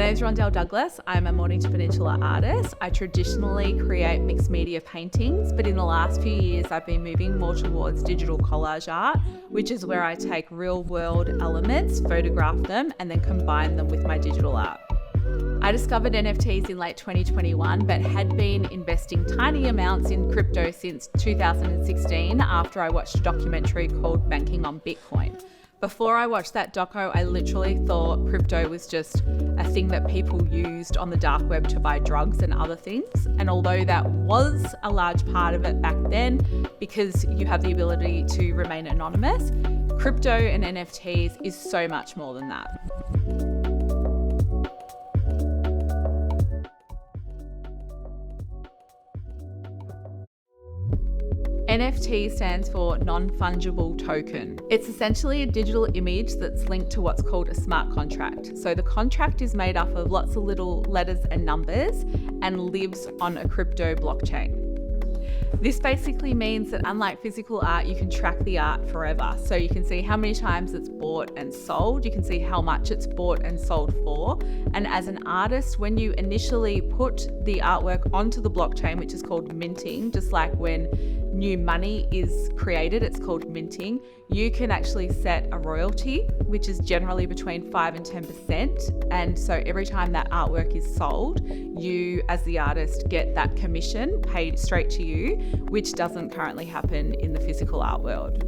name's Rondell Douglas. I'm a Mornington Peninsula artist. I traditionally create mixed media paintings, but in the last few years I've been moving more towards digital collage art, which is where I take real world elements, photograph them, and then combine them with my digital art. I discovered NFTs in late 2021, but had been investing tiny amounts in crypto since 2016 after I watched a documentary called Banking on Bitcoin. Before I watched that doco, I literally thought crypto was just a thing that people used on the dark web to buy drugs and other things. And although that was a large part of it back then, because you have the ability to remain anonymous, crypto and NFTs is so much more than that. NFT stands for non-fungible token. It's essentially a digital image that's linked to what's called a smart contract. So the contract is made up of lots of little letters and numbers and lives on a crypto blockchain. This basically means that unlike physical art, you can track the art forever. So you can see how many times it's bought and sold. You can see how much it's bought and sold for. And as an artist, when you initially put the artwork onto the blockchain, which is called minting, just like when new money is created, it's called minting, you can actually set a royalty, which is generally between 5 and 10%. And so every time that artwork is sold, you as the artist get that commission paid straight to you, which doesn't currently happen in the physical art world.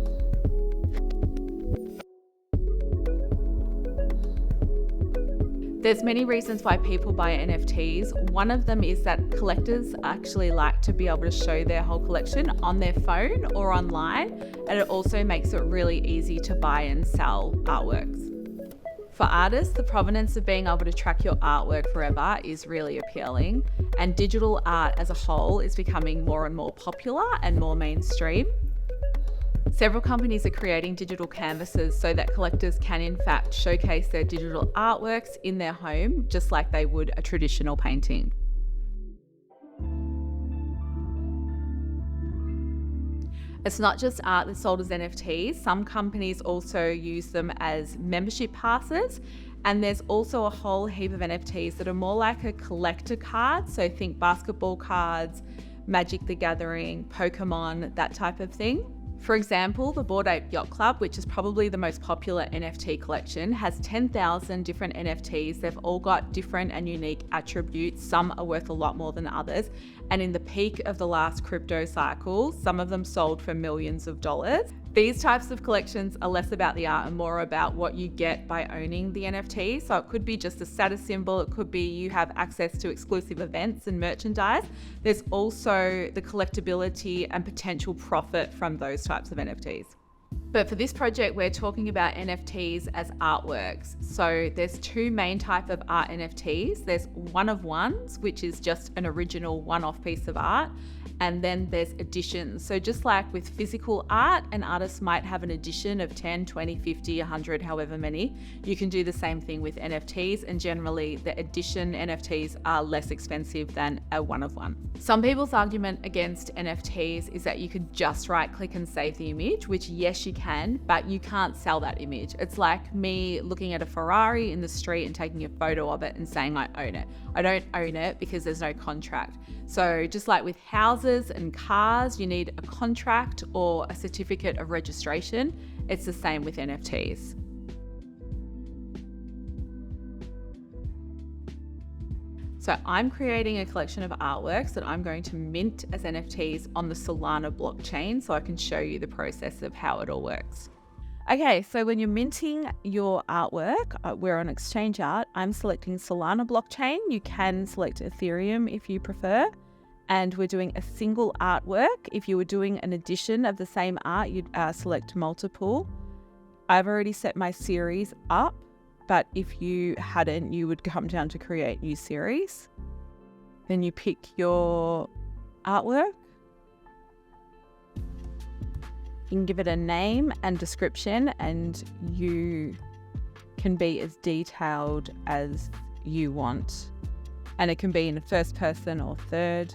There's many reasons why people buy NFTs. One of them is that collectors actually like to be able to show their whole collection on their phone or online, and it also makes it really easy to buy and sell artworks. For artists, the provenance of being able to track your artwork forever is really appealing, and digital art as a whole is becoming more and more popular and more mainstream. Several companies are creating digital canvases so that collectors can in fact showcase their digital artworks in their home, just like they would a traditional painting. It's not just art that's sold as NFTs. Some companies also use them as membership passes. And there's also a whole heap of NFTs that are more like a collector card. So think basketball cards, Magic the Gathering, Pokemon, that type of thing. For example, the Bored Ape Yacht Club, which is probably the most popular NFT collection, has 10,000 different NFTs. They've all got different and unique attributes. Some are worth a lot more than others. And in the peak of the last crypto cycle, some of them sold for millions of dollars. These types of collections are less about the art and more about what you get by owning the NFT. So it could be just a status symbol. It could be you have access to exclusive events and merchandise. There's also the collectability and potential profit from those types of NFTs. But for this project, we're talking about NFTs as artworks. So there's two main types of art NFTs. There's one of ones, which is just an original one-off piece of art. And then there's editions. So just like with physical art, an artist might have an edition of 10, 20, 50, 100, however many. You can do the same thing with NFTs, and generally the edition NFTs are less expensive than a one of one. Some people's argument against NFTs is that you could just right click and save the image, which yes, you can, but you can't sell that image. It's like me looking at a Ferrari in the street and taking a photo of it and saying I own it. I don't own it because there's no contract. So just like with houses and cars, you need a contract or a certificate of registration. It's the same with NFTs. So I'm creating a collection of artworks that I'm going to mint as NFTs on the Solana blockchain so I can show you the process of how it all works. Okay, so when you're minting your artwork, we're on Exchange Art. I'm selecting Solana blockchain. You can select Ethereum if you prefer. And we're doing a single artwork. If you were doing an edition of the same art, you'd select multiple. I've already set my series up, but if you hadn't, you would come down to create new series. Then you pick your artwork. You can give it a name and description, and you can be as detailed as you want. And it can be in the first person or third.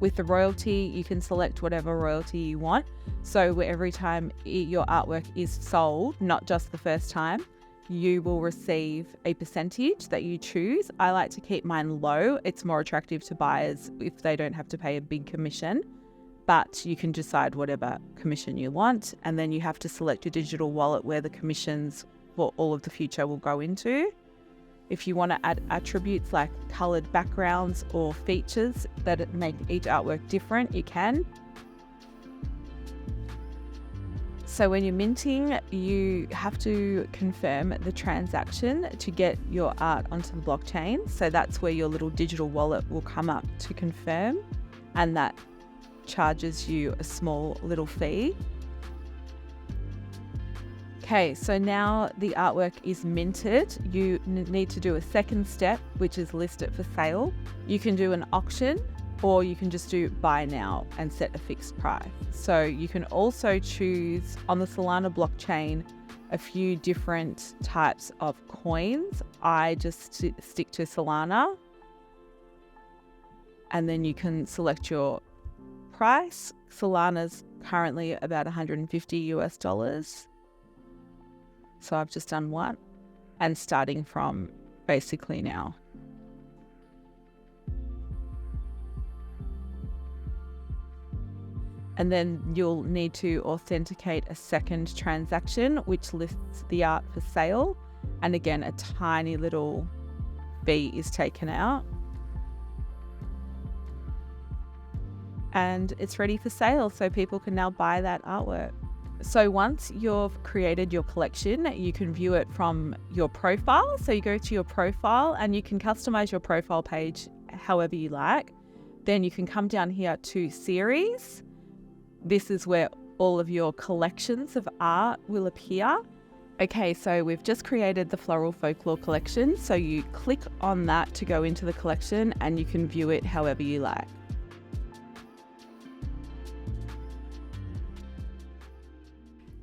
With the royalty, you can select whatever royalty you want. So every time your artwork is sold, not just the first time, you will receive a percentage that you choose. I like to keep mine low. It's more attractive to buyers if they don't have to pay a big commission, but you can decide whatever commission you want. And then you have to select your digital wallet where the commissions for all of the future will go into. If you want to add attributes like colored backgrounds or features that make each artwork different, you can. So when you're minting, you have to confirm the transaction to get your art onto the blockchain. So that's where your little digital wallet will come up to confirm, and that charges you a small little fee. Okay, so now the artwork is minted. You need to do a second step, which is list it for sale. You can do an auction, or you can just do buy now and set a fixed price. So you can also choose on the Solana blockchain a few different types of coins. I just stick to Solana, and then you can select your price. Solana's currently about $150. So I've just done one, and starting from basically now. And then you'll need to authenticate a second transaction, which lists the art for sale. And again, a tiny little fee is taken out. And it's ready for sale, so people can now buy that artwork. So once you've created your collection, you can view it from your profile. So you go to your profile and you can customize your profile page however you like. Then you can come down here to series. This is where all of your collections of art will appear. Okay, so we've just created the Floral Folklore collection. So you click on that to go into the collection, and you can view it however you like.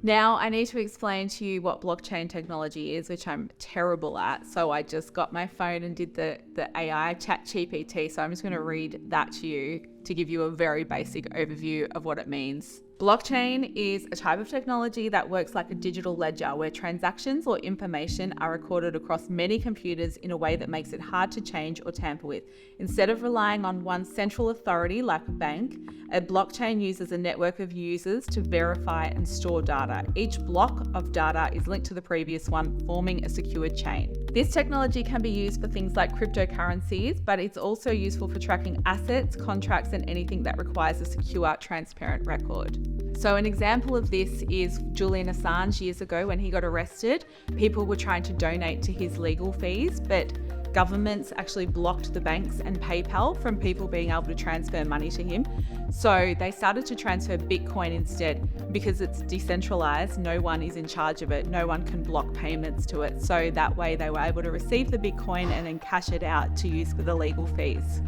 Now I need to explain to you what blockchain technology is, which I'm terrible at. So I just got my phone and did the AI ChatGPT. So I'm just going to read that to you to give you a very basic overview of what it means. Blockchain is a type of technology that works like a digital ledger where transactions or information are recorded across many computers in a way that makes it hard to change or tamper with. Instead of relying on one central authority like a bank, a blockchain uses a network of users to verify and store data. Each block of data is linked to the previous one, forming a secured chain. This technology can be used for things like cryptocurrencies, but it's also useful for tracking assets, contracts, and anything that requires a secure, transparent record. So an example of this is Julian Assange years ago when he got arrested. People were trying to donate to his legal fees, but governments actually blocked the banks and PayPal from people being able to transfer money to him. So they started to transfer Bitcoin instead because it's decentralized. No one is in charge of it. No one can block payments to it. So that way they were able to receive the Bitcoin and then cash it out to use for the legal fees.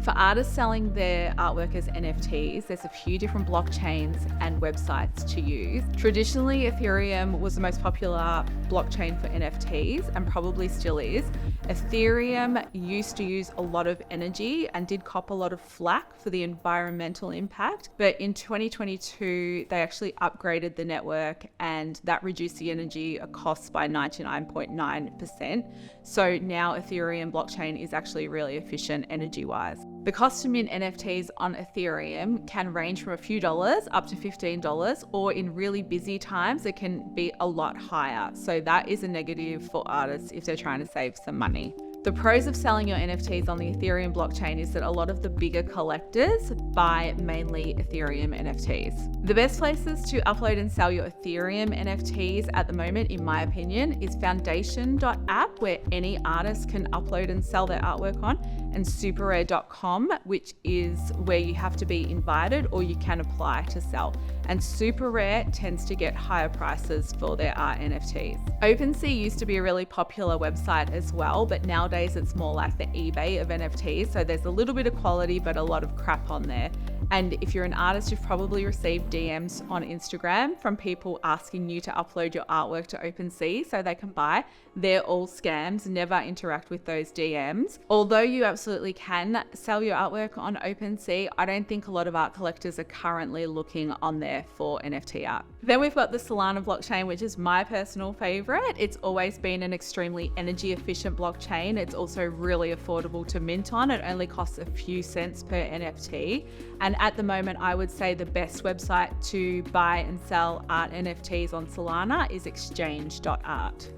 For artists selling their artwork as NFTs, there's a few different blockchains and websites to use. Traditionally, Ethereum was the most popular blockchain for NFTs and probably still is. Ethereum used to use a lot of energy and did cop a lot of flack for the environmental impact, but in 2022, they actually upgraded the network and that reduced the energy costs by 99.9%. So now Ethereum blockchain is actually really efficient energy-wise. The cost to mint NFTs on Ethereum can range from a few dollars up to $15, or in really busy times, it can be a lot higher. So that is a negative for artists if they're trying to save some money. The pros of selling your NFTs on the Ethereum blockchain is that a lot of the bigger collectors buy mainly Ethereum NFTs. The best places to upload and sell your Ethereum NFTs at the moment, in my opinion, is foundation.app, where any artist can upload and sell their artwork on, and superrare.com, which is where you have to be invited or you can apply to sell. And Superrare tends to get higher prices for their art NFTs. OpenSea used to be a really popular website as well, but nowadays it's more like the eBay of NFTs. So there's a little bit of quality, but a lot of crap on there. And if you're an artist, you've probably received DMs on Instagram from people asking you to upload your artwork to OpenSea so they can buy. They're all scams. Never interact with those DMs. Although you absolutely can sell your artwork on OpenSea, I don't think a lot of art collectors are currently looking on there for NFT art. Then we've got the Solana blockchain, which is my personal favorite. It's always been an extremely energy efficient blockchain. It's also really affordable to mint on. It only costs a few cents per NFT. And at the moment, I would say the best website to buy and sell art NFTs on Solana is exchange.art.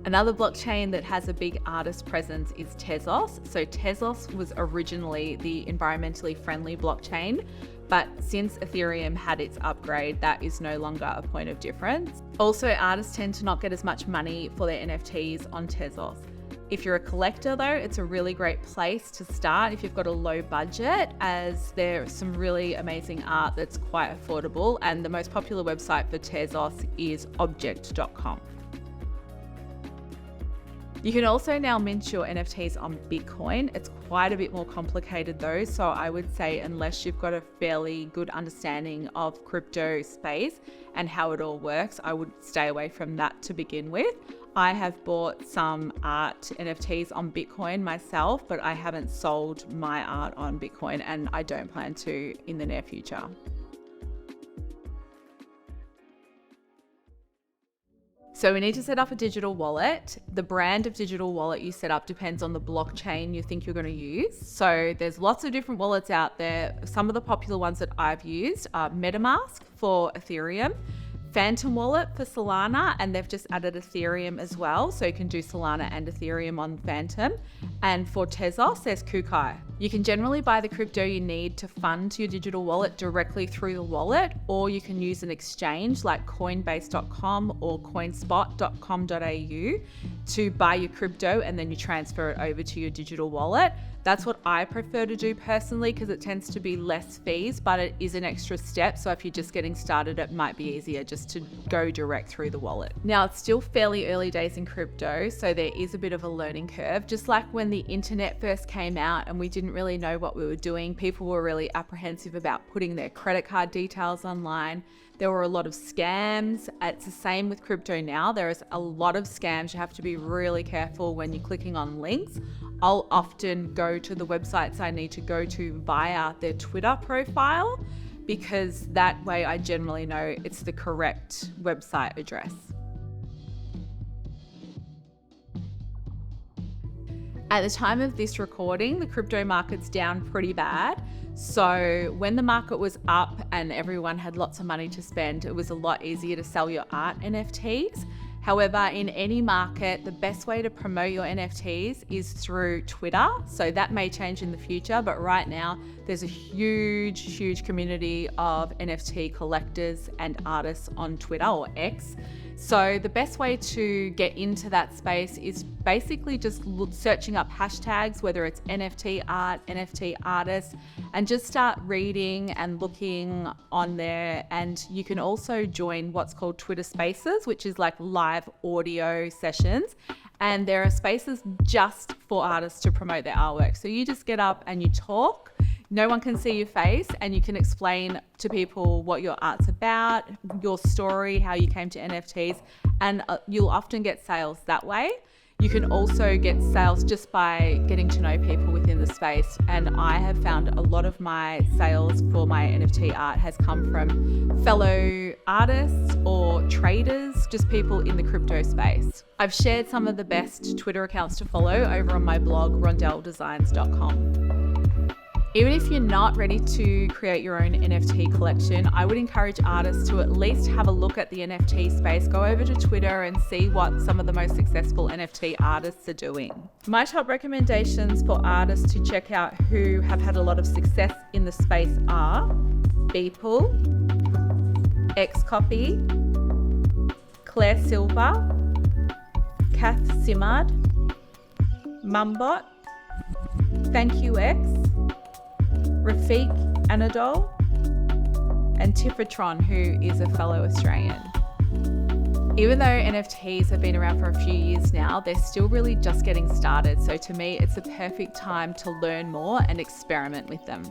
Another blockchain that has a big artist presence is Tezos. So Tezos was originally the environmentally friendly blockchain, but since Ethereum had its upgrade, that is no longer a point of difference. Also, artists tend to not get as much money for their NFTs on Tezos. If you're a collector though, it's a really great place to start if you've got a low budget, as there's some really amazing art that's quite affordable, and the most popular website for Tezos is object.com. You can also now mint your NFTs on Bitcoin. It's quite a bit more complicated though, so I would say unless you've got a fairly good understanding of crypto space and how it all works, I would stay away from that to begin with. I have bought some art NFTs on Bitcoin myself, but I haven't sold my art on Bitcoin, and I don't plan to in the near future. So we need to set up a digital wallet. The brand of digital wallet you set up depends on the blockchain you think you're going to use. So there's lots of different wallets out there. Some of the popular ones that I've used are MetaMask for Ethereum, Phantom Wallet for Solana, and they've just added Ethereum as well. So you can do Solana and Ethereum on Phantom. And for Tezos, there's Kukai. You can generally buy the crypto you need to fund your digital wallet directly through the wallet, or you can use an exchange like coinbase.com or coinspot.com.au to buy your crypto and then you transfer it over to your digital wallet. That's what I prefer to do personally because it tends to be less fees, but it is an extra step. So if you're just getting started, it might be easier just to go direct through the wallet. Now, it's still fairly early days in crypto, so there is a bit of a learning curve. Just like when the internet first came out and we didn't really know what we were doing, people were really apprehensive about putting their credit card details online. There were a lot of scams. It's the same with crypto now. There is a lot of scams. You have to be really careful when you're clicking on links. I'll often go to the websites I need to go to via their Twitter profile, because that way I generally know it's the correct website address. At the time of this recording, the crypto market's down pretty bad. So when the market was up and everyone had lots of money to spend, it was a lot easier to sell your art NFTs. However, in any market, the best way to promote your NFTs is through Twitter. So that may change in the future, but right now there's a huge community of NFT collectors and artists on Twitter, or X. So the best way to get into that space is basically just searching up hashtags, whether it's NFT art, NFT artists, and just start reading and looking on there. And you can also join what's called Twitter Spaces, which is like live audio sessions. And there are spaces just for artists to promote their artwork. So you just get up and you talk. No one can see your face, and you can explain to people what your art's about, your story, how you came to NFTs, and you'll often get sales that way. You can also get sales just by getting to know people within the space, and I have found a lot of my sales for my NFT art has come from fellow artists or traders, just people in the crypto space. I've shared some of the best Twitter accounts to follow over on my blog, rondeldesigns.com. Even if you're not ready to create your own NFT collection, I would encourage artists to at least have a look at the NFT space. Go over to Twitter and see what some of the most successful NFT artists are doing. My top recommendations for artists to check out who have had a lot of success in the space are Beeple, Xcopy, Claire Silver, Kath Simard, Mumbot, Thank You X, Rafiq Anadol, and Tiffatron, who is a fellow Australian. Even though NFTs have been around for a few years now, they're still really just getting started. So to me, it's the perfect time to learn more and experiment with them.